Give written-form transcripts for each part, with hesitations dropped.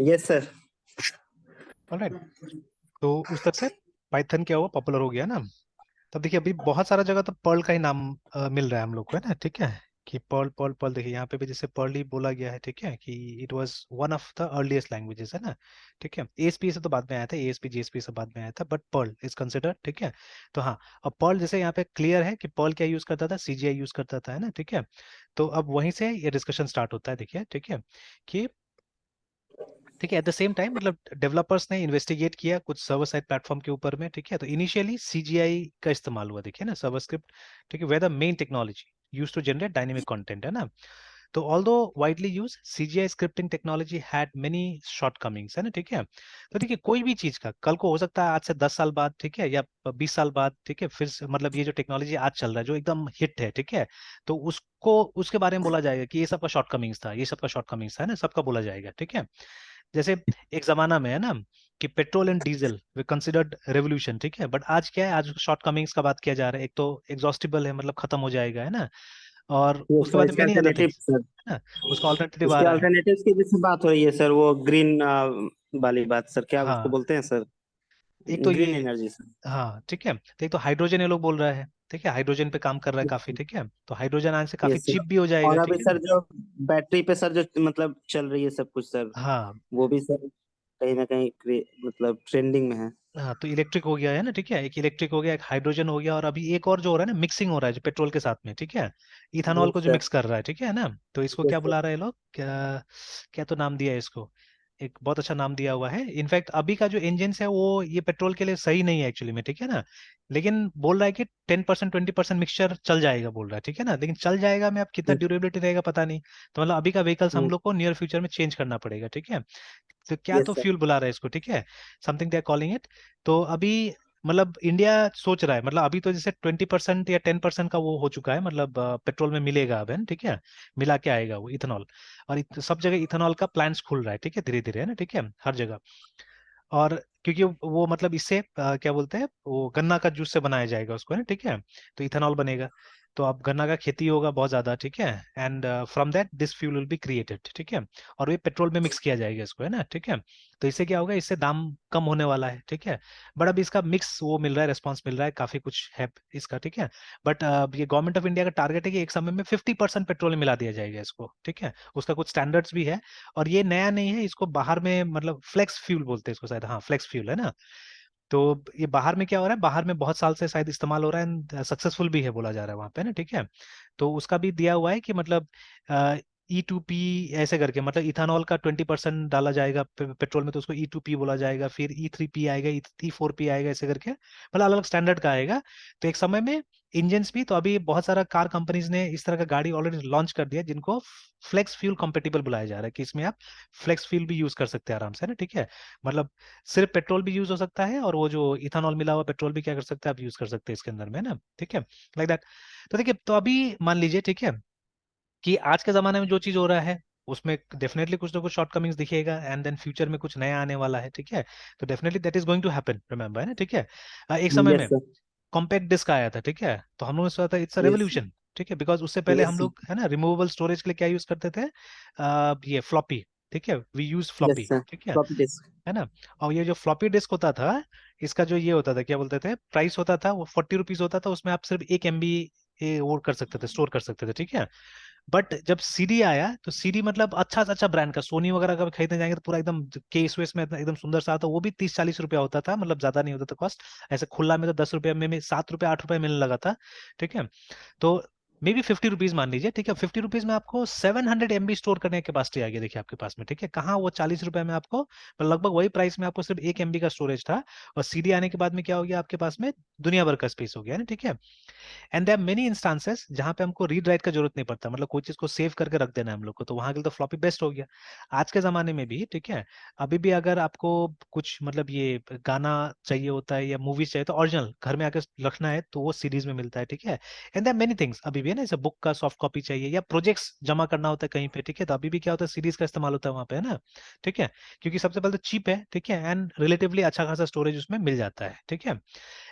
Yes sir. Alright, तो उस तरह से पाइथन क्या हुआ, पॉपुलर हो गया ना। तब देखिए अभी बहुत सारा जगह तो पर्ल का ही नाम मिल रहा है हम लोग को, है ना, ठीक है। कि पर्ल पर्ल पर्ल, देखिए यहाँ पे भी जैसे पर्ल ही बोला गया है, ठीक है, कि it was one of the earliest languages, है ना, ठीक है। एएसपी से तो बाद में आया था, एएसपी जेएसपी से बाद में आया था, बट पर्ल इज कंसिडर्ड, ठीक है। तो हाँ, अब पर्ल जैसे यहाँ पे क्लियर है कि पर्ल क्या यूज करता था, सीजीआई यूज करता था, है ना, ठीक है। तो अब वहीं से ये डिस्कशन स्टार्ट होता है, देखिए, ठीक है, कि ठीक है, एट द सेम टाइम मतलब डेवलपर्स ने इन्वेस्टिगेट किया कुछ सर्वर साइड प्लेटफॉर्म के ऊपर में, ठीक है। तो इनिशियली सीजीआई का इस्तेमाल हुआ, देखिए ना, सर्वर स्क्रिप्ट, ठीक है, where the main technology used to generate dynamic content, है ना। तो although widely use CGI scripting technology had many shortcomings, है ना, ठीक है। तो देखिए कोई भी चीज का कल को हो सकता है आज से 10 साल बाद, ठीक है, या 20 साल बाद, ठीक है, फिर मतलब ये जो टेक्नोलॉजी आज चल रहा है जो एकदम हिट है, ठीक है, तो उसको उसके बारे में बोला जाएगा कि ये सबका शॉर्टकमिंग्स था, ये सबका शॉर्टकमिंग्स था, है ना, सबका बोला जाएगा, ठीक है। जैसे एक जमाना में है ना कि petrol and diesel way considered revolution, ठीक है, बट आज क्या है, आज शॉर्ट कमिंग्स का बात किया जा रहा है। एक तो एग्जॉस्टिबल है, मतलब खत्म हो जाएगा, है ना, और यस उसके सर, बाद इसके many other alternative things, sir. है ना, उसका ऑल्टरनेटिव आ इसके रहा है। अल्टरनेटिव्स की जैसे बात हो रही है सर, वो ग्रीन वाली बात सर, क्या उसको हाँ, बोलते हैं सर? एक तो ग्रीन ये, एनर्जी सर। हाँ ठीक है, तो एक तो हाइड्रोजन ये लोग बोल रहा है, ठीक है, हाइड्रोजन पे काम कर रहा है काफी, ठीक है, तो हाइड्रोजन आने से काफी यस सर। चिप भी हो जाएगा, और अभी ठीक है सर ना। जो बैटरी पे सर जो मतलब चल रही है सब कुछ सर, हाँ वो भी सर कहीं ना कहीं मतलब ट्रेंडिंग में है। हाँ, तो इलेक्ट्रिक हो गया है ना, ठीक है, एक इलेक्ट्रिक हो गया, एक हाइड्रोजन हो गया, और अभी एक और जो हो रहा है ना, मिक्सिंग हो रहा है जो पेट्रोल के साथ में, ठीक है, इथानॉल को यस जो सर। मिक्स कर रहा है, ठीक है ना। तो इसको यस क्या सर। बुला रहे हैं लोग, क्या क्या तो नाम दिया है इसको, एक बहुत अच्छा नाम दिया हुआ है। इनफैक्ट अभी का जो इंजन है वो ये पेट्रोल के लिए सही नहीं है एक्चुअली में, ठीक है ना, लेकिन बोल रहा है कि 10% 20% मिक्सचर चल जाएगा बोल रहा है, ठीक है ना, लेकिन चल जाएगा में अब कितना ड्यूरेबिलिटी रहेगा पता नहीं। तो मतलब अभी का व्हीकल्स हम लोग को नियर फ्यूचर में चेंज करना पड़ेगा, ठीक है। तो क्या तो यस सर। फ्यूल बुला रहा है इसको, ठीक है, something they are calling it. तो अभी मतलब इंडिया सोच रहा है, मतलब अभी तो जैसे 20% या 10% का वो हो चुका है, मतलब पेट्रोल में मिलेगा अब, है ना, ठीक है, मिला के आएगा वो इथेनॉल। और सब जगह इथेनॉल का प्लांट्स खुल रहा है, ठीक है, धीरे धीरे, है ना, ठीक है, हर जगह। और क्योंकि वो मतलब इससे क्या बोलते हैं, वो गन्ना का जूस से बनाया जाएगा उसको, है ना, ठीक है, तो इथेनॉल बनेगा। तो अब गन्ना का खेती होगा बहुत ज्यादा, ठीक है, and from that this fuel will be created, ठीक है, और ये पेट्रोल में मिक्स किया जाएगा इसको, है ना, ठीक है। तो इससे क्या होगा, इससे दाम कम होने वाला है, ठीक है। बट अब इसका मिक्स वो मिल रहा है, रेस्पॉन्स मिल रहा है, काफी कुछ है इसका, ठीक है। बट ये गवर्नमेंट ऑफ इंडिया का टारगेट है कि एक समय में 50% पेट्रोल में मिला दिया जाएगा इसको, ठीक है, उसका कुछ स्टैंडर्ड्स भी है। और ये नया नहीं है, इसको बाहर में मतलब फ्लेक्स फ्यूल बोलते हैं इसको शायद, हाँ फ्लेक्स फ्यूल, है ना। तो ये बाहर में क्या हो रहा है, बाहर में बहुत साल से शायद इस्तेमाल हो रहा है, एंड सक्सेसफुल भी है बोला जा रहा है वहां पे ना, ठीक है। तो उसका भी दिया हुआ है कि मतलब E2P ऐसे करके, मतलब इथानॉल का 20% डाला जाएगा पेट्रोल में, तो उसको E2P बोला जाएगा, फिर E3P आएगा, E4P आएगा, ऐसे करके मतलब अलग अलग स्टैंडर्ड का आएगा। तो एक समय में इंजन्स भी, तो अभी बहुत सारा कार कंपनीज ने इस तरह का गाड़ी ऑलरेडी लॉन्च कर दिया जिनको फ्लेक्स फ्यूल कंपेटेबल बुलाया जा रहा है, कि इसमें आप फ्लेक्स फ्यूल भी यूज कर सकते हैं आराम से, है ना, ठीक है। मतलब सिर्फ पेट्रोल भी यूज हो सकता है, और वो जो इथानॉल मिला हुआ पेट्रोल भी क्या कर सकते हैं आप यूज कर सकते हैं इसके अंदर में, है ना, ठीक है, लाइक दैट। तो देखिए, तो अभी मान लीजिए, ठीक है, कि आज के जमाने में जो चीज हो रहा है उसमें डेफिनेटली कुछ ना कुछ शॉर्टकमिंग्स दिखेगा, एंड देन फ्यूचर में कुछ नया आने वाला है, ठीक है। तो definitely that is going to happen, remember, है ना, ठीक है। एक समय यस में सर। कॉम्पैक्ट डिस्क आया था, ठीक है, तो हम लोगों ने सोचा था इट्स अ यस रेवोल्यूशन, ठीक है, बिकॉज उससे पहले यस हम लोग, है ना, रिमूवेबल स्टोरेज के लिए क्या यूज करते थे, ये फ्लॉपी, ठीक है, we use yes floppy, sir. ठीक है फ्लॉपी डिस्क। है ना। और ये जो फ्लॉपी डिस्क होता था, इसका जो ये होता था, क्या बोलते थे, प्राइस होता था वो 40 रुपीज होता था, उसमें आप सिर्फ 1 MB वो कर सकते थे, स्टोर कर सकते थे, ठीक है। बट जब सीडी आया, तो सीडी मतलब अच्छा से अच्छा ब्रांड का, सोनी वगैरह का भी खरीदने जाएंगे तो पूरा एकदम केस वेस में एकदम सुंदर सा आता, वो भी 30-40 रुपया होता था, मतलब ज्यादा नहीं होता था कॉस्ट। ऐसे खुला में तो 10 रुपये में 7 रुपये 8 रुपये मिलने लगा था, ठीक है। तो मे बी 50 रुपीज मान लीजिए, ठीक है, 50 रुपीज में आपको 700 MB स्टोर करने की कैपेसिटी आ गई, देखिए आपके पास में, ठीक है, कहाँ वो 40 रुपए में आपको, लगभग वही प्राइस में आपको सिर्फ 1 MB का स्टोरेज था। और सीडी आने के बाद में क्या हो गया आपके पास में, दुनिया भर का स्पेस हो गया ना, ठीक है। एंड देयर मेनी इंस्टांसेस जहां पे हमको रीड राइट का जरूरत नहीं पड़ता, मतलब कोई चीज को सेव करके रख देना है हम लोग को, तो वहां के लिए तो फ्लॉपी बेस्ट हो गया। आज के जमाने में भी, ठीक है, अभी भी अगर आपको कुछ मतलब ये गाना चाहिए होता है या मूवीज चाहिए, तो ओरिजिनल घर में आके रखना है तो वो सीरीज में मिलता है, ठीक है। एंड देयर मेनी थिंग्स अभी भी है ना, जैसे बुक का सॉफ्ट कॉपी चाहिए या प्रोजेक्ट्स जमा करना होता है कहीं पे, ठीक है, तो अभी भी क्या होता है, सीरीज का इस्तेमाल होता है वहां पे, है ना, ठीक है। क्योंकि सबसे पहले तो चीप है, ठीक है, एंड रिलेटिवली अच्छा खासा स्टोरेज उसमें मिल जाता है, ठीक है।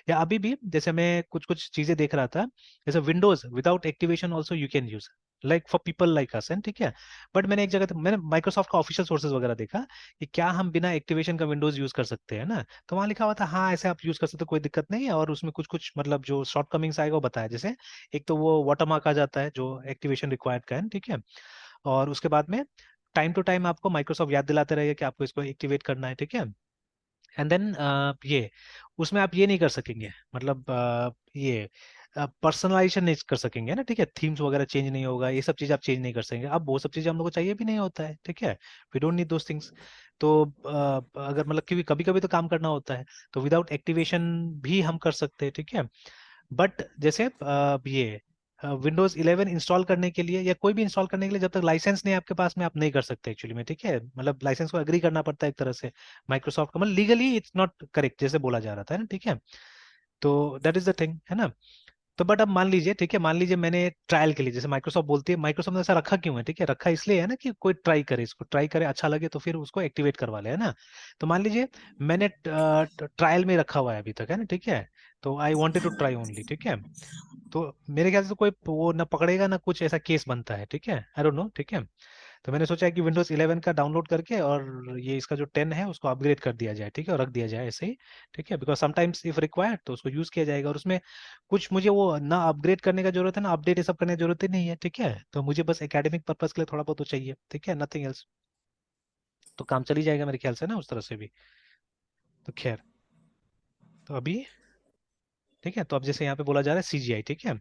या अभी भी जैसे मैं कुछ कुछ चीजें देख रहा था, जैसे Windows without activation also you can use, like for people like us and, ठीक है। बट मैंने एक जगह मैंने माइक्रोसॉफ्ट का ऑफिशियल सोर्सेज वगैरह देखा कि क्या हम बिना एक्टिवेशन का विंडोज यूज कर सकते हैं ना, तो वहाँ लिखा हुआ था हाँ ऐसे आप यूज कर सकते हो, कोई दिक्कत नहीं है। और उसमें कुछ कुछ मतलब जो शॉर्ट कमिंग्स आएगा वो बताया, जैसे एक तो वो वाटरमार्क आ जाता है जो एक्टिवेशन रिक्वायर्ड का है, ठीक है। और उसके बाद में टाइम टू टाइम आपको माइक्रोसॉफ्ट याद दिलाते रहेगा कि आपको इसको एक्टिवेट करना है, ठीक है। एंड देन ये उसमें आप ये नहीं कर सकेंगे, मतलब ये पर्सनलाइजेशन नहीं कर सकेंगे ना, ठीक है। थीम्स वगैरह चेंज नहीं होगा, ये सब चीज़ आप चेंज नहीं कर सकेंगे। अब वो सब चीज़ें हम लोग को चाहिए भी नहीं होता है, ठीक है। We don't need those things. तो अगर मतलब क्योंकि कभी कभी तो काम करना होता है, तो विदाउट एक्टिवेशन भी हम कर सकते हैं, ठीक है। बट जैसे ये विंडोज 11 इंस्टॉल करने के लिए या कोई भी इंस्टॉल करने के लिए जब तक लाइसेंस नहीं है आपके पास में, आप नहीं कर सकते एक्चुअली में, ठीक है। मतलब लाइसेंस को एग्री करना पड़ता है एक तरह से माइक्रोसॉफ्ट का, मतलब लीगली इट्स नॉट करेक्ट जैसे बोला जा रहा था ना, ठीक है। तो दैट इज द थिंग, है ना। तो बट अब मान लीजिए, ठीक है, मान लीजिए मैंने ट्रायल के लिए, जैसे माइक्रोसॉफ्ट बोलती है, माइक्रोसॉफ्ट ने ऐसा रखा क्यों है, ठीक है, रखा इसलिए है ना कि कोई ट्राई करे, इसको ट्राई करे, अच्छा लगे तो फिर उसको एक्टिवेट करवा ले, है ना। तो मान लीजिए मैंने ट्रायल में रखा हुआ है अभी तक, है ना, ठीक है। तो I wanted to try only, ठीक है। तो मेरे ख्याल से तो कोई वो ना पकड़ेगा ना कुछ ऐसा केस बनता है, ठीक है, आई डोंट नो, ठीक है। तो मैंने सोचा है कि विंडोज 11 का डाउनलोड करके और ये इसका जो 10 है उसको अपग्रेड कर दिया जाए, ठीक है, और रख दिया जाए ऐसे ही, ठीक है। बिकॉज समटाइम्स इफ रिक्वायर्ड तो उसको यूज किया जाएगा, और उसमें कुछ मुझे वो ना अपग्रेड करने का जरूरत है ना अपडेट ये सब करने की जरूरत ही नहीं है, ठीक है। तो मुझे बस एकेडमिक पर्पज के लिए थोड़ा बहुत तो चाहिए, ठीक है, नथिंग एल्स। तो काम चली जाएगा मेरे ख्याल से ना उस तरह से भी। तो खैर, तो अभी ठीक है। तो अब जैसे यहाँ पे बोला जा रहा है सीजीआई, ठीक है।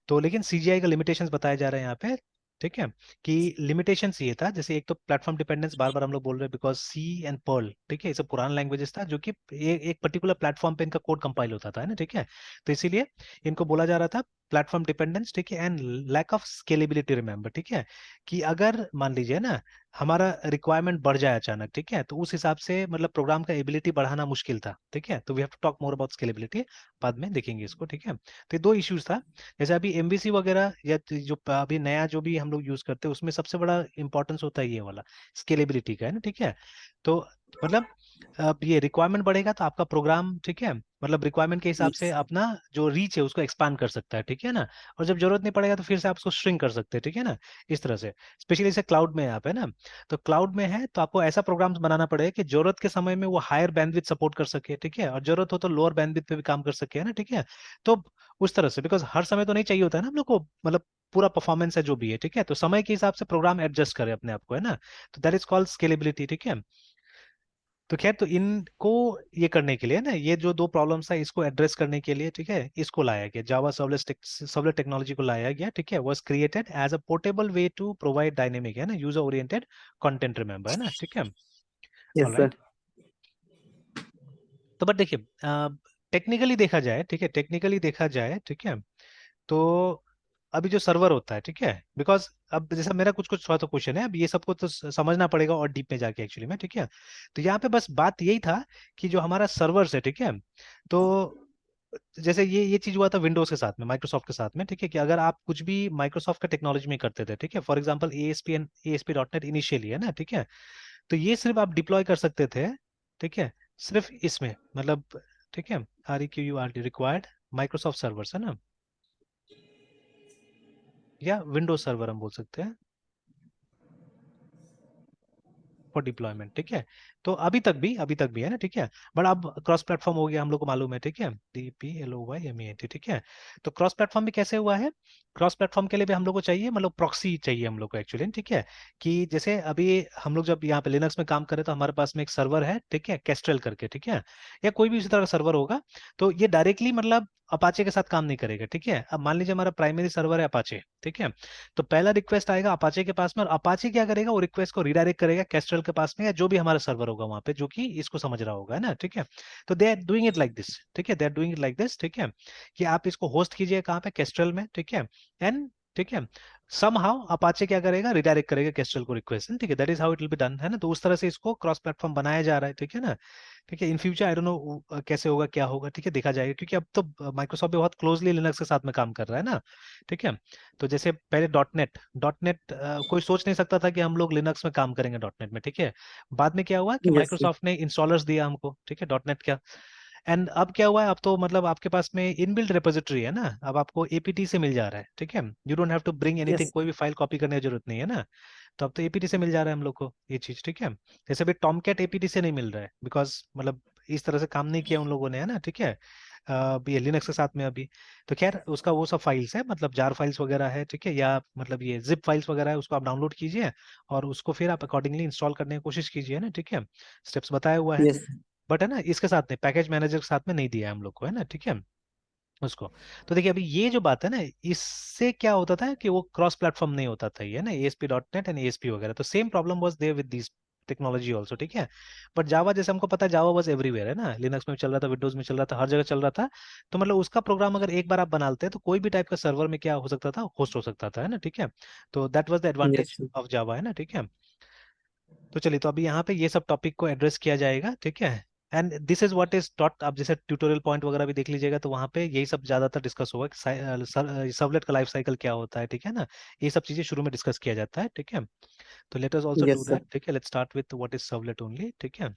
तो लेकिन सीजीआई का लिमिटेशंस बताया जा रहा है यहाँ पे, ठीक है। कि लिमिटेशंस ये था, जैसे एक तो प्लेटफॉर्म डिपेंडेंस बार बार हम लोग बोल रहे हैं, बिकॉज सी एंड पर्ल, ठीक है, ये सब पुराना लैंग्वेजेस था जो कि एक पर्टिकुलर प्लेटफॉर्म पे इनका कोड कंपाइल होता था, है ना, ठीक है। तो इसीलिए इनको बोला जा रहा था प्लेटफॉर्म डिपेंडेंस, ठीक है, and lack of scalability, remember, ठीक है। कि अगर मान लीजिए ना हमारा रिक्वायरमेंट बढ़ जाए अचानक, ठीक है, तो उस हिसाब से मतलब प्रोग्राम का एबिलिटी बढ़ाना मुश्किल था, ठीक है। तो we have to talk more about scalability, बाद में देखेंगे इसको, ठीक है। तो ये दो इश्यूज था। जैसे अभी एमवीसी वगैरह या जो अभी नया जो भी हम लोग यूज करते हैं उसमें सबसे बड़ा इंपॉर्टेंस होता है ये वाला स्केलेबिलिटी का, है ना, ठीक है। तो मतलब अब ये रिक्वायरमेंट बढ़ेगा तो आपका प्रोग्राम, ठीक है, मतलब रिक्वायरमेंट के हिसाब से अपना जो रीच है उसको एक्सपांड कर सकता है, ठीक है ना। और जब जरूरत नहीं पड़ेगा तो फिर से आप उसको श्रिंक कर सकते हैं, ठीक है ना, इस तरह से। स्पेशली जैसे क्लाउड में आप है ना, तो क्लाउड में है तो आपको ऐसा प्रोग्राम बनाना पड़ेगा कि जरूरत के समय में वो हायर बैंडविड्थ सपोर्ट कर सके, ठीक है, और जरूरत हो तो लोअर बैंडविड्थ पे भी काम कर सके, है ना, ठीक है। तो उस तरह से, बिकॉज हर समय तो नहीं चाहिए होता है ना हम लोग को, मतलब पूरा परफॉर्मेंस है जो भी है, ठीक है। तो समय के हिसाब से प्रोग्राम एडजस्ट करे अपने आप को, है ना। तो दैट इज कॉल्ड स्केलेबिलिटी, ठीक है। तो खैर, तो इनको ये करने के लिए ना, ये जो दो प्रॉब्लम्स है इसको एड्रेस करने के लिए, ठीक है, इसको लाया गया, जावा सर्वलेट टेक्नोलॉजी को लाया गया, ठीक है। Was created as a portable way to provide dynamic, है ना, यूजर ओरिएंटेड कंटेंट, रिमेंबर, है ना, ठीक है। Yes sir. ऑलराइट। तो बट देखिए, टेक्निकली देखा जाए, ठीक है, टेक्निकली देखा जाए, ठीक है, तो अभी जो सर्वर होता है, ठीक है, बिकॉज अब जैसा मेरा कुछ कुछ थोड़ा तो क्वेश्चन है, अब ये सबको तो समझना पड़ेगा और डीप में जाके एक्चुअली में, ठीक है। तो यहाँ पे बस बात यही था कि जो हमारा सर्वर्स है, ठीक है, तो जैसे ये चीज हुआ था विंडोज के साथ में, माइक्रोसॉफ्ट के साथ में, ठीक है, कि अगर आप कुछ भी माइक्रोसॉफ्ट का टेक्नोलॉजी में करते थे, ठीक है, for example ASP and ASP dot net initially, है ना, ठीक है, तो ये सिर्फ आप डिप्लॉय कर सकते थे, ठीक है, सिर्फ इसमें मतलब, ठीक है, REQURD रिक्वायर्ड माइक्रोसॉफ्ट सर्वर्स, है ना, या विंडोज सर्वर हम बोल सकते हैं फॉर डिप्लॉयमेंट, ठीक है। तो अभी तक भी है ना, ठीक है। बट अब क्रॉस प्लेटफॉर्म हो गया, हम लोग को मालूम है, ठीक है, DPLOYMENT, ठीक है। तो क्रॉस प्लेटफॉर्म भी कैसे हुआ है, क्रॉस प्लेटफॉर्म के लिए भी हम लोग को चाहिए, मतलब प्रॉक्सी चाहिए हम लोग को एक्चुअली, ठीक है। कि जैसे अभी हम लोग जब यहाँ पे लिनक्स में काम करें तो हमारे पास में एक सर्वर है, ठीक है, कैस्ट्रल करके, ठीक है, या कोई भी इसी तरह का सर्वर होगा। तो ये डायरेक्टली मतलब अपाचे के साथ काम नहीं करेगा, ठीक है। अब मान लीजिए हमारा प्राइमरी सर्वर है अपाचे, ठीक है। तो पहला रिक्वेस्ट आएगा अपाचे के पास में, और अपाचे क्या करेगा, वो रिक्वेस्ट को रिडायरेक्ट करेगा कैस्ट्रल के पास में, या जो भी हमारा सर्वर होगा वहां पे जो कि इसको समझ रहा होगा, है ना, ठीक है। तो they are doing it like this, ठीक है, they are doing it like this, ठीक है, कि आप इसको होस्ट कीजिए कहाँ पे, कैस्ट्रल में, ठीक है। एंड ठीक है, समहाउ अपाचे क्या करेगा, रिडायरेक्ट करेगा कैस्ट्रल को रिक्वेस्ट, ठीक है, that is how it will be done, है ना। तो उस तरह से इसको क्रॉस प्लेटफॉर्म बनाया जा रहा है, ठीक है ना। ठीक है, in future I don't know कैसे होगा क्या होगा, ठीक है, देखा जाएगा, क्योंकि अब तो माइक्रोसॉफ्ट भी बहुत क्लोजली लिनक्स के साथ में काम कर रहा है ना, ठीक है। तो जैसे पहले डॉट नेट कोई सोच नहीं सकता था कि हम लोग लिनक्स में काम करेंगे डॉट नेट में, ठीक है। बाद में क्या हुआ कि यस सर। माइक्रोसॉफ्ट ने इंस्टॉलर्स दिया हमको, ठीक है, डॉट नेट का। एंड अब क्या हुआ है, अब तो मतलब आपके पास में इनबिल्ट रिपोजिटरी है ना, अब आपको एपीटी से मिल जा रहा है, ठीक है, you don't have to bring anything, yes कोई भी फाइल कॉपी करने की जरूरत नहीं है ना। तो अब तो एपीटी से मिल जा रहा है हम लोग को ये चीज, ठीक है। जैसे भी टॉमकैट एपीटी से नहीं मिल रहा है, बिकॉज मतलब इस तरह से काम नहीं किया उन लोगों ने, है ना, ठीक है। ये लिनक्स के साथ में अभी, तो खैर उसका वो सब फाइल्स है, मतलब जार फाइल्स वगैरह है, ठीक है, या मतलब ये जिप फाइल्स वगैरह है, उसको आप डाउनलोड कीजिए और उसको फिर आप अकॉर्डिंगली इंस्टॉल करने की कोशिश कीजिए ना, ठीक है। स्टेप्स बताया हुआ है, यस बट है ना इसके साथ में पैकेज मैनेजर के साथ में नहीं दिया है हम लोग को, है ना, ठीक है, उसको। तो देखिए अभी ये जो बात है ना, इससे क्या होता था कि वो क्रॉस प्लेटफॉर्म नहीं होता था, ये ना ASP.NET एंड ASP वगैरह, तो same problem was there with this technology also, ठीक है। बट जावा जैसे हमको पता है, जावा वाज एवरीवेयर, है ना, लिनक्स में चल रहा था, विंडोज में चल रहा था, हर जगह चल रहा था। तो मतलब उसका प्रोग्राम अगर एक बार आप बनाते हैं तो कोई भी टाइप का सर्वर में क्या हो सकता था, होस्ट हो सकता था, है ना, ठीक है। तो that was the yes advantage of Java, है ना, ठीक है। तो चलिए, तो अभी यहाँ पे ये सब टॉपिक को एड्रेस किया जाएगा, ठीक है। And this is what is taught, आप जैसे ट्यूटोरियल पॉइंट वगैरह भी देख लीजिएगा, तो वहाँ पे यही सब ज्यादातर डिस्कस होगा कि सर्वलेट का लाइफ साइकिल क्या होता है, ठीक है ना, ये सब चीजें शुरू में डिस्कस किया जाता है, ठीक है। तो let us also do yes that, sir. ठीक है, let's start with what is servlet only, ठीक है।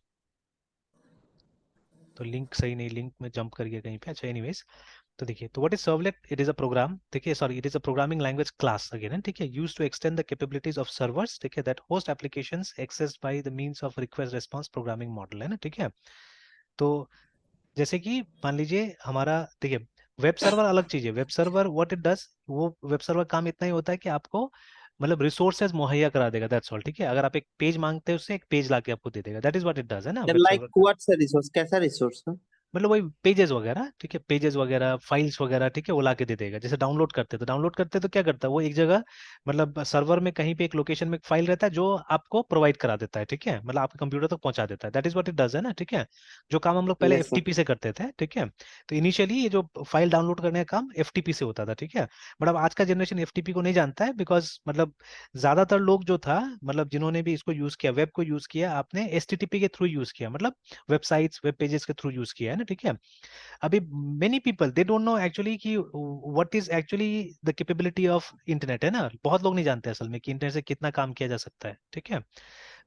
तो लिंक सही नहीं, लिंक में जंप कर गया कहीं पे, अच्छा एनीवेज। तो देखिए, तो what is servlet, it is a program, देखिए sorry, it is a programming language class again है, ठीक है, use to extend the capabilities of servers, ठीक है, that host applications accessed by the means of request response programming model, है ना, ठीक है। तो जैसे कि मान लीजिए हमारा, देखिए, वेब सर्वर अलग चीज है, web server what it does, वो वेब सर्वर काम इतना ही होता है कि आपको मतलब रिसोर्सेज मुहैया करा देगा, दैट्स ऑल, ठीक है। अगर आप एक पेज मांगते हैं उससे, एक पेज लाके आपको दे देगा, that is what it does, है ना, वेब लाइक सर्वर। व्हाट सा रिसोर्स, कैसा रिसोर्स सर? मतलब वही पेजेस वगैरह, ठीक है, पेजेस वगैरह, फाइल्स वगैरह, ठीक है, वो ला के दे देगा। जैसे डाउनलोड करते, तो डाउनलोड करते तो क्या करता है वो, एक जगह मतलब सर्वर में कहीं पे एक लोकेशन में एक फाइल रहता है जो आपको प्रोवाइड करा देता है, ठीक है, मतलब आपके कंप्यूटर तक पहुंचा देता है, that is what it does, है ना, ठीक है। जो काम हम लोग पहले यस सर। एफटीपी से करते थे, ठीक है। तो इनिशियली ये जो फाइल डाउनलोड करने का काम एफटीपी से होता था, ठीक है। बट अब आज का जनरेशन एफटीपी को नहीं जानता है, बिकॉज मतलब ज्यादातर लोग जो था, मतलब जिन्होंने भी इसको यूज किया, वेब को यूज किया, आपने एचटीटीपी के थ्रू यूज किया, मतलब वेबसाइट्स, वेब पेजेस के थ्रू यूज किया, है ना, ठीक है। अभी many people they don't know actually कि what is actually the capability of internet, है ना, बहुत लोग नहीं जानते असल में कि इंटरनेट से कितना काम किया जा सकता है, ठीक है।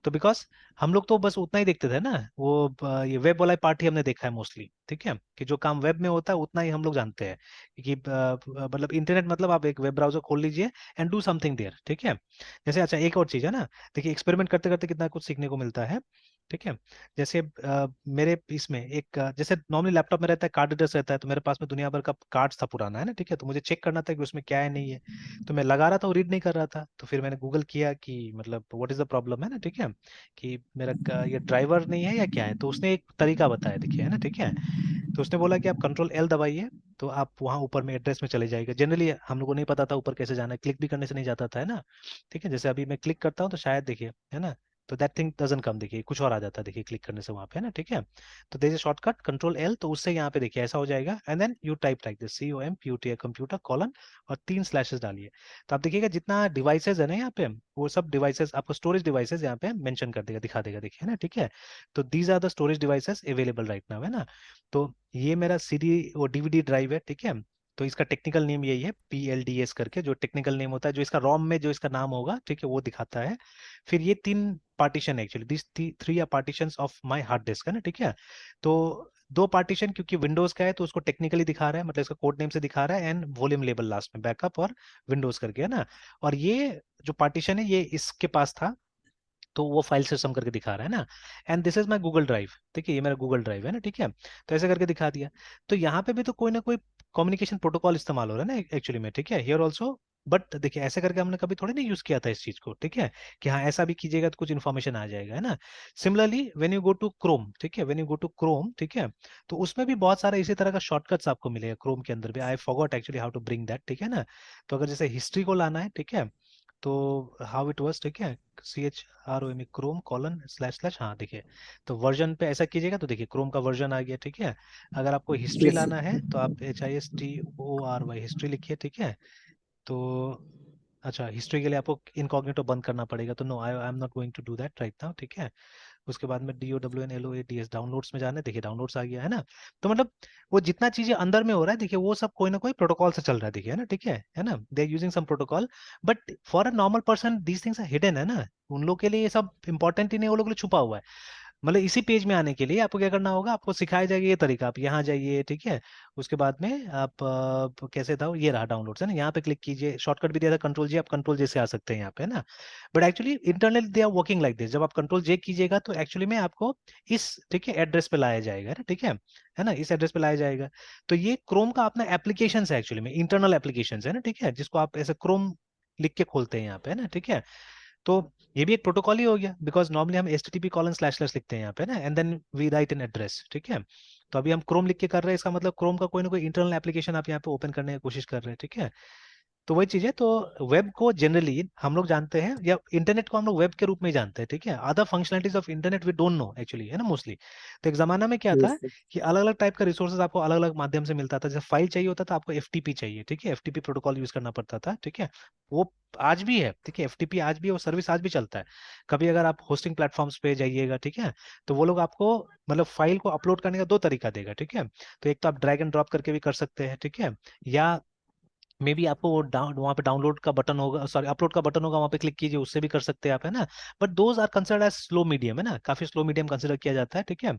तो बिकॉज हम लोग तो बस उतना ही देखते थे ना, वो ये वेब वाला पार्ट ही हमने देखा है मोस्टली, ठीक है, कि जो काम वेब में होता है उतना ही हम लोग जानते हैं कि मतलब इंटरनेट मतलब आप एक वेब ब्राउजर खोल लीजिए एंड डू समथिंग देयर, ठीक है। जैसे अच्छा एक और चीज है ना, देखिए एक्सपेरिमेंट करते करते कितना कुछ सीखने को मिलता है, ठीक है। जैसे मेरे इसमें एक जैसे नॉर्मली लैपटॉप में रहता है, कार्ड रीडर्स रहता है, तो मेरे पास में दुनिया भर का कार्ड्स था पुराना, है ना, ठीक है। तो मुझे चेक करना था कि उसमें क्या है नहीं है, तो मैं लगा रहा था, वो रीड नहीं कर रहा था, तो फिर मैंने गूगल किया कि मतलब व्हाट इज द प्रॉब्लम, है ना, ठीक है, कि मेरा ये ड्राइवर नहीं है या क्या है। तो उसने एक तरीका बताया, देखिए, है ना, ठीक है। तो उसने बोला कि आप कंट्रोल L दबाइए, तो आप वहाँ ऊपर में एड्रेस में चले जाएगा। जनरली हम लोगों को नहीं पता था ऊपर कैसे जाना है, क्लिक भी करने से नहीं जाता था, है ना, ठीक है। जैसे अभी मैं क्लिक करता हूँ तो शायद देखिए, है ना, तो दैट थिंग डजन कम, देखिए कुछ और आ जाता है, देखिए क्लिक करने से वहां पे, है ना, ठीक है। तो there is shortcut control L, तो उससे यहाँ पे देखिए ऐसा हो जाएगा, and then you type like this COMPUTER computer colon और 3 स्लैशेस डालिए। तो आप देखिएगा जितना डिवाइसेस है ना यहाँ पे, वो सब डिवाइसेस आपको स्टोरेज डिवाइसेस यहाँ पे मेंशन कर देगा, दिखा देगा, देखिए, है ना, ठीक है। तो these are the storage devices available right now, है ना। तो ये मेरा CD वो DVD ड्राइव है, ठीक है। तो इसका टेक्निकल नेम यही है, PLDS करके, जो टेक्निकल नेम होता है, जो इसका रोम में जो इसका नाम होगा, ठीक है, वो दिखाता है। फिर ये 3 पार्टीशन है actually, this 3 are partition of my hard disk, है ना, ठीक है। तो 2 पार्टीशन क्योंकि विंडोज का है तो उसको टेक्निकली दिखा रहा है, मतलब इसका कोड नेम से दिखा रहा है, एंड वॉल्यूम लेबल लास्ट में बैकअप और विंडोज करके, है ना। और ये जो पार्टीशन है ये इसके पास था, तो वो फाइल सिस्टम करके दिखा रहा है ना। And this is my Google drive, ठीक है, ये मेरा गूगल ड्राइव है ना, ठीक है। तो ऐसे करके दिखा दिया। तो यहाँ पे भी तो कोई ना कोई कम्युनिकेशन प्रोटोकॉल इस्तेमाल हो रहा है ना एक्चुअली में, ठीक है, हियर ऑल्सो। बट देखिए ऐसे करके हमने कभी थोड़ी नहीं यूज किया था इस चीज को, ठीक है, कि हाँ ऐसा भी कीजिएगा तो कुछ इन्फॉर्मेशन आ जाएगा, है ना। Similarly when you go to Chrome, ठीक है, when you go to Chrome, ठीक है, तो उसमें भी बहुत सारे इसी तरह का शॉर्टकट्स आपको मिलेगा क्रोम के अंदर भी, I forgot actually how to bring that, ठीक है ना। तो अगर जैसे हिस्ट्री को लाना है, ठीक है, तो हाउ इट वाज, ठीक है, CHROME Chrome colon slash slash, हाँ देखिए। तो वर्जन पे ऐसा कीजिएगा तो देखिए क्रोम का वर्जन आ गया, ठीक है। अगर आपको हिस्ट्री यस लाना है तो आप HISTORY हिस्ट्री लिखिए, ठीक है। तो अच्छा, हिस्ट्री के लिए आपको इनकॉग्निटो बंद करना पड़ेगा, तो no, I am not going to do that right now, ठीक है। उसके बाद में DOWNLOADS डाउनलोड्स में जाना है, देखिए डाउनलोड्स आ गया, है ना। तो मतलब वो जितना चीजें अंदर में हो रहा है, देखिए वो सब कोई ना कोई प्रोटोकॉल से चल रहा है, देखिए, है ना, ठीक है ना, they are using some protocol. But for a normal person these things are hidden, है ना। उन लोग के लिए ये सब इंपॉर्टेंट ही नहीं, वो लोग के लिए छुपा हुआ है। मतलब इसी पेज में आने के लिए आपको क्या करना होगा, आपको सिखाया जाएगा ये तरीका, आप यहाँ जाइए, ठीक है। उसके बाद में आप कैसे था, ये रहा डाउनलोड है ना, यहाँ पे क्लिक कीजिए, शॉर्टकट भी दिया था कंट्रोल जी, आप कंट्रोल जे से आ सकते हैं यहाँ पे, है ना। But actually internally they are working like this, जब आप कंट्रोल जे कीजिएगा तो एक्चुअली में आपको इस, ठीक है, एड्रेस पे लाया जाएगा ना, ठीक है ना, इस एड्रेस पे लाया जाएगा। तो ये क्रोम का अपना एप्लीकेशन है, एक्चुअली में इंटरनल एप्लीकेशन है ना, ठीक है, जिसको आप ऐसे क्रोम लिख के खोलते हैं यहाँ पे, है ना, ठीक है। तो ये भी एक प्रोटोकॉल ही हो गया, बिकॉज नॉर्मली हम http:// लिखते हैं यहाँ पे ना, and then we write an address, ठीक है। तो अभी हम क्रोम लिख के कर रहे हैं, इसका मतलब क्रोम का कोई ना कोई इंटरनल एप्लीकेशन आप यहाँ पे ओपन करने की कोशिश कर रहे हैं, ठीक है। तो वही चीज है, तो वेब को जनरली हम लोग जानते हैं, या इंटरनेट को हम लोग वेब के रूप में ही जानते हैं, ठीक है। Other functionalities of internet we don't know actually, है ना, मोस्टली। तो एक जमाना में क्या था यस सर। कि अलग अलग टाइप का रिसोर्सेज आपको अलग अलग माध्यम से मिलता था, जैसे फाइल चाहिए होता था आपको एफटीपी चाहिए, ठीक है, एफटीपी प्रोटोकॉल यूज करना पड़ता था, ठीक है। वो आज भी है, ठीक है, एफटीपी आज भी, वो सर्विस आज भी चलता है। कभी अगर आप होस्टिंग प्लेटफॉर्म्स पे जाइएगा, ठीक है, तो वो लोग आपको मतलब फाइल को अपलोड करने का दो तरीका देगा, ठीक है। तो एक तो आप ड्रैग एंड ड्रॉप करके भी कर सकते हैं, ठीक है, या मे बी आपको वो डाउन वहाँ पे डाउनलोड का बटन होगा, सॉरी अपलोड का बटन होगा, वहाँ पे क्लिक कीजिए, उससे भी कर सकते हैं आप, है ना। But those are considered as slow medium, है ना, काफी स्लो मीडियम कंसिडर किया जाता है, ठीक है।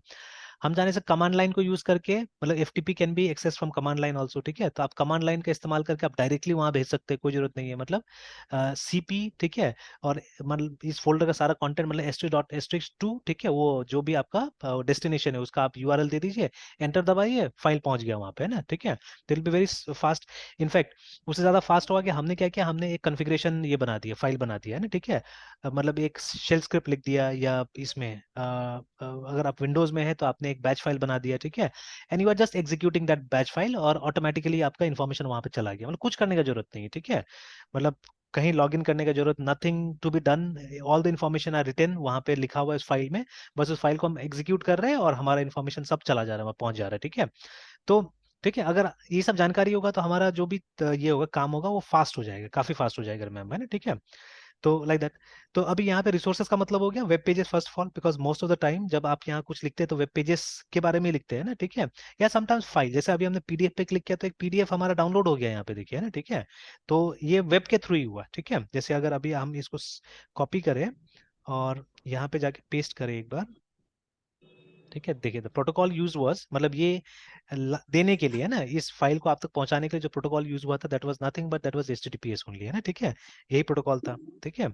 हम जाने से कमांड लाइन को यूज करके, मतलब FTP can be access from command line also, ठीक है। तो आप कमांड लाइन का इस्तेमाल करके आप डायरेक्टली वहां भेज सकते हैं, कोई जरूरत नहीं है, मतलब सीपी, ठीक है। और मतलब इस फोल्डर का सारा कंटेंट, मतलब ***2, ठीक है, वो जो भी आपका डेस्टिनेशन है उसका आप यूआरएल दे दीजिए, एंटर दबाइए, फाइल पहुंच गया वहां पे, है ना, ठीक है। दिल बी वेरी फास्ट। इनफैक्ट उससे ज्यादा फास्ट हुआ कि हमने क्या किया, हमने एक कॉन्फ़िगरेशन ये बना दिया, फाइल बना दिया, है ना, ठीक है। मतलब एक शेल स्क्रिप्ट लिख दिया, या इसमें अगर आप विंडोज में है तो आपने एक बैच फाइल बना दिया, ठीक है। And you are just executing that batch file, और ऑटोमेटिकली आपका इन्फॉर्मेशन वहां पे चला गया, मतलब कुछ करने का जरूरत नहीं है, ठीक है। मतलब कहीं लॉग इन करने का जरूरत, nothing to be done, all the information are written वहां पे लिखा हुआ है उस फाइल में। बस उस फाइल को हम एग्जीक्यूट कर रहे हैं और हमारा इन्फॉर्मेशन सब चला जा रहा है, वहाँ पहुंच जा रहा है, ठीक है। तो ठीक है, अगर ये सब जानकारी होगा तो हमारा जो भी ये होगा, काम होगा, वो फास्ट हो जाएगा, काफी फास्ट हो जाएगा मैम, है ना, ठीक है। तो लाइक दैट। तो अभी यहाँ पे रिसोर्सेज का मतलब हो गया web pages first of all, because most of the time जब आप यहाँ कुछ लिखते हैं तो वेब पेजेस के बारे में लिखते हैं ना, ठीक है। या समटाइम्स फाइल, जैसे अभी हमने पीडीएफ पे क्लिक किया तो एक पीडीएफ हमारा डाउनलोड हो गया यहाँ पे, देखिए ना, ठीक है। तो ये वेब के थ्रू ही हुआ, ठीक है। जैसे अगर अभी हम इसको कॉपी करें और यहाँ पे जाके पेस्ट करें एक बार, ठीक है, देखिए द प्रोटोकॉल यूज वाज, मतलब ये देने के लिए ना, इस फाइल को आप तक पहुंचाने के लिए जो प्रोटोकॉल यूज हुआ था, that was nothing but that was HTTPS only, है ना, ठीक है। यही प्रोटोकॉल था, ठीक है।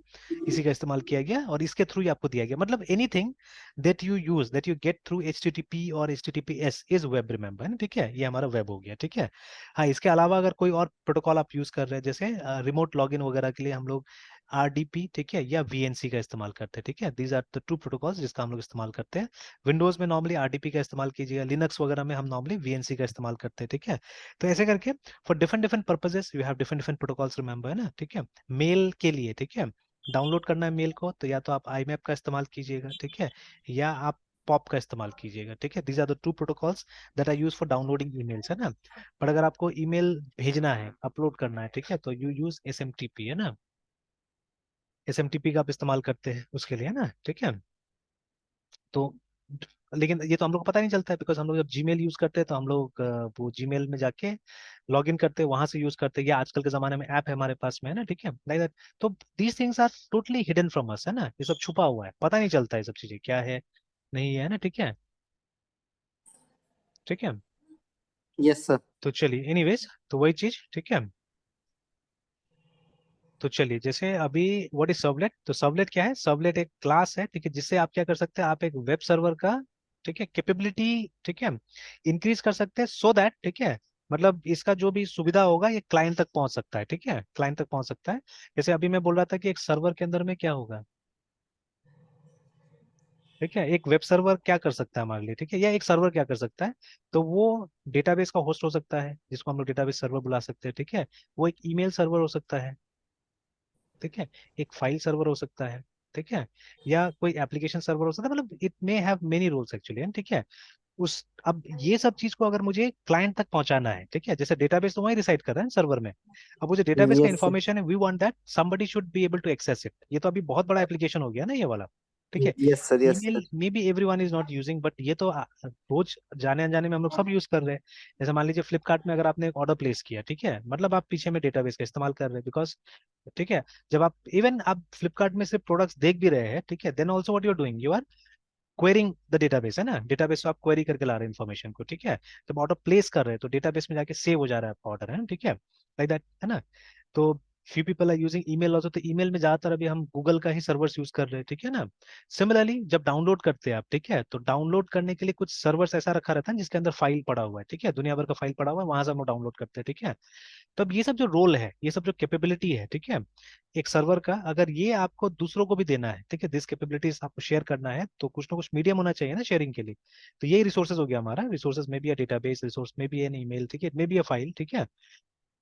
इसी का इस्तेमाल किया गया और इसके थ्रू ही आपको दिया गया, मतलब anything that you use, that you get through HTTP और एचटीटीपीएस इज वेब, रिमेंबर, है ना, ठीक है, ये हमारा वेब हो गया, ठीक है। हाँ, इसके अलावा अगर कोई और प्रोटोकॉल आप यूज कर रहे हैं, जैसे रिमोट लॉगिन वगैरह के लिए हम लोग आरडीपी, ठीक है, या वीएनसी का इस्तेमाल करते हैं, ठीक है। These are the two protocols जिसका हम लोग इस्तेमाल करते हैं। विंडोज में नॉर्मली आरडीपी का इस्तेमाल कीजिएगा, लिनक्स वगैरह में हम नॉर्मली वीएनसी का इस्तेमाल करते हैं, ठीक है। तो ऐसे करके for different different purposes you have different different protocols, remember, है ना, ठीक है। मेल के लिए, ठीक है, डाउनलोड करना है मेल को, तो या तो आप आईमैप का इस्तेमाल कीजिएगा, ठीक है, या आप पॉप का इस्तेमाल कीजिएगा, ठीक है। These are the two protocols that are use for downloading emails, है ना। पर अगर आपको ईमेल भेजना है, अपलोड करना है, ठीक है, तो यू यूज एसएमटीपी, है ना, एसएमटीपी का आप इस्तेमाल करते हैं उसके लिए, है ना, ठीक है। तो लेकिन ये तो हम लोग को पता नहीं चलता है, बिकॉज हम लोग जब जीमेल यूज करते हैं तो हम लोग वो जीमेल में जाके लॉग इन करते हैं, वहां से यूज करते हैं, या आजकल के जमाने में ऐप है हमारे पास में, है ना, ठीक है, लाइक दैट। तो these things are totally hidden from us, है ना, ये सब छुपा हुआ है, पता नहीं चलता है ये सब चीजें क्या है, नहीं है ना, ठीक है, ठीक है। Yes sir. तो चलिए, एनीवेज, तो वही चीज, ठीक है। तो चलिए, जैसे अभी व्हाट इज सर्वलेट, तो सर्वलेट क्या है, सर्वलेट एक क्लास है, ठीक है, जिससे आप क्या कर सकते हैं, आप एक वेब सर्वर का, ठीक है, कैपेबिलिटी, ठीक है, इंक्रीज कर सकते हैं, सो दैट, ठीक है, मतलब इसका जो भी सुविधा होगा ये क्लाइंट तक पहुंच सकता है, ठीक है, क्लाइंट तक पहुंच सकता है। जैसे अभी मैं बोल रहा था कि एक सर्वर के अंदर में क्या होगा, ठीक है, एक वेब सर्वर क्या कर सकता है हमारे लिए, ठीक है, या एक सर्वर क्या कर सकता है, तो वो डेटाबेस का होस्ट हो सकता है, जिसको हम लोग डेटाबेस सर्वर बुला सकते हैं, ठीक है। वो एक ईमेल सर्वर हो सकता है, ठीक है, एक फाइल सर्वर हो सकता है, ठीक है, या कोई एप्लीकेशन सर्वर हो सकता है, मतलब it may have many roles actually, ठीक है। उस अब ये सब चीज को अगर मुझे क्लाइंट तक पहुंचाना है, ठीक है, जैसे डेटाबेस तो वहीं रिसाइड कर रहा है सर्वर में, अब वो जो डेटाबेस का यस सर। इन्फॉर्मेशन है, we want that somebody should be able to access it, ये तो अभी बहुत बड़ा एप्लीकेशन हो गया ना ये वाला, ठीक है। Yes sir. Yes email sir. May be everyone is not using, but ये तो रोज जाने अनजाने में हम लोग सब यूज कर रहे हैं। जैसे मान लीजिए फ्लिपकार्ट में अगर आपने एक ऑर्डर प्लेस किया, ठीक है, मतलब आप पीछे में डेटाबेस का इस्तेमाल कर रहे हैं, बिकॉज, ठीक है, जब आप इवन आप फ्लिपकार्ट में से प्रोडक्ट्स देख भी रहे हैं, ठीक है, then also what you are doing, querying the database है ना, डेटाबेस से आप क्वेरी करके ला रहे हैं इन्फॉर्मेशन को, ठीक है। जब ऑर्डर प्लेस कर रहे हैं तो डेटाबेस में जाके सेव हो जा रहा है आपका ऑर्डर, है ना, ठीक है, लाइक दैट, है ना। तो few people are using email also, तो ईमेल में ज्यादातर अभी हम गूगल का ही सर्वर्स यूज कर रहे हैं, ठीक है ना। सिमिलरली जब डाउनलोड करते हैं आप, ठीक है, तो डाउनलोड करने के लिए कुछ सर्वर्स ऐसा रखा रहता है जिसके अंदर फाइल पड़ा हुआ है, ठीक है, दुनिया भर का फाइल पड़ा हुआ है, वहां से हम लोग डाउनलोड करते हैं, ठीक है। तब ये सब जो रोल है, ये सब जो कैपेबिलिटी है, ठीक है, एक सर्वर का, अगर ये आपको दूसरों को भी देना है, ठीक है, दिस कैपेबिलिटीज आपको शेयर करना है, तो कुछ ना कुछ मीडियम होना चाहिए ना शेयरिंग के लिए। तो यही रिसोर्सेज हो गया हमारा, रिसोर्सेज में भी है डेटाबेस, रिसोर्स में भी है ईमेल, ठीक है, में भी है फाइल, ठीक है।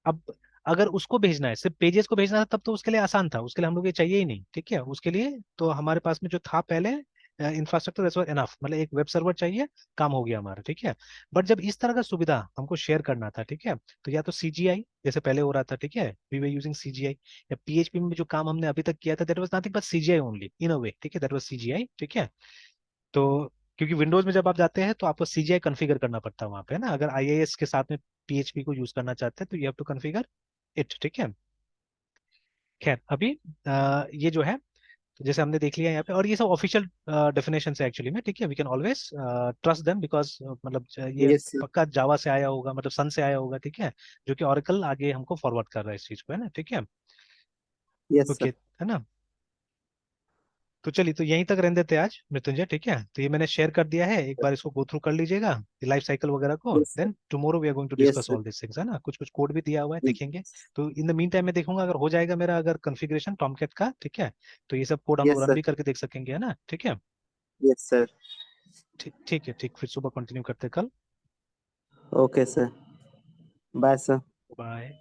अब अगर उसको भेजना है, सिर्फ पेजेस को भेजना था, तब तो उसके लिए आसान था, उसके लिए हम लोग ये चाहिए ही नहीं, ठीक है, उसके लिए तो हमारे पास में जो था पहले इंफ्रास्ट्रक्चर दैट वाज एनफ, मतलब एक वेब सर्वर चाहिए, काम हो गया हमारा, ठीक है। बट जब इस तरह का सुविधा हमको शेयर करना था, ठीक है, तो या तो सीजीआई जैसे पहले हो रहा था, ठीक है, वी वर यूजिंग सीजीआई, या पीएचपी में जो काम हमने अभी तक किया था that was nothing but CGI only in a way, ठीक है, दैट वाज सीजीआई, ठीक है। तो क्योंकि विंडोज में जब आप जाते हैं तो आपको सीजीआई कॉन्फ़िगर करना पड़ता है वहां पे, है ना, अगर आईआईएस के साथ में पीएचपी को यूज करना चाहते हैं तो you have to configure it, ठीक है। खैर अभी ये जो है, तो जैसे हमने देख लिया यहाँ पे, और ये सब ऑफिशियल डेफिनेशन है एक्चुअली में, ठीक है, we can always trust them because मतलब ये यस सर। पक्का जावा से आया होगा, मतलब सन से आया होगा, ठीक है, जो कि ऑरेकल आगे हमको फॉरवर्ड कर रहा है इस चीज को, है ना, ठीक है। Yes okay, sir. है ना। तो चलिए, तो यहीं तक रहने देते हैं आज मृत्युंजय, ठीक है, तो ये मैंने शेयर कर दिया है, एक बार इसको गो थ्रू कर लीजिएगा लाइफ साइकिल वगैरह को, yes sir. Then tomorrow we are going to yes discuss sir. All this things, है ना, कुछ कुछ कोड भी दिया हुआ है, देखेंगे। तो इन द मीन टाइम मैं देखूंगा अगर हो जाएगा मेरा अगर कॉन्फ़िगरेशन टॉमकैट का, ठीक है, तो ये सब कोड हम लोग यस रन सर। भी करके देख सकेंगे, है ना, ठीक है। Yes sir. ठीक ठीक है, ठीक, फिर सुबह कंटिन्यू करते हैं कल। Okay sir. Bye sir. Bye.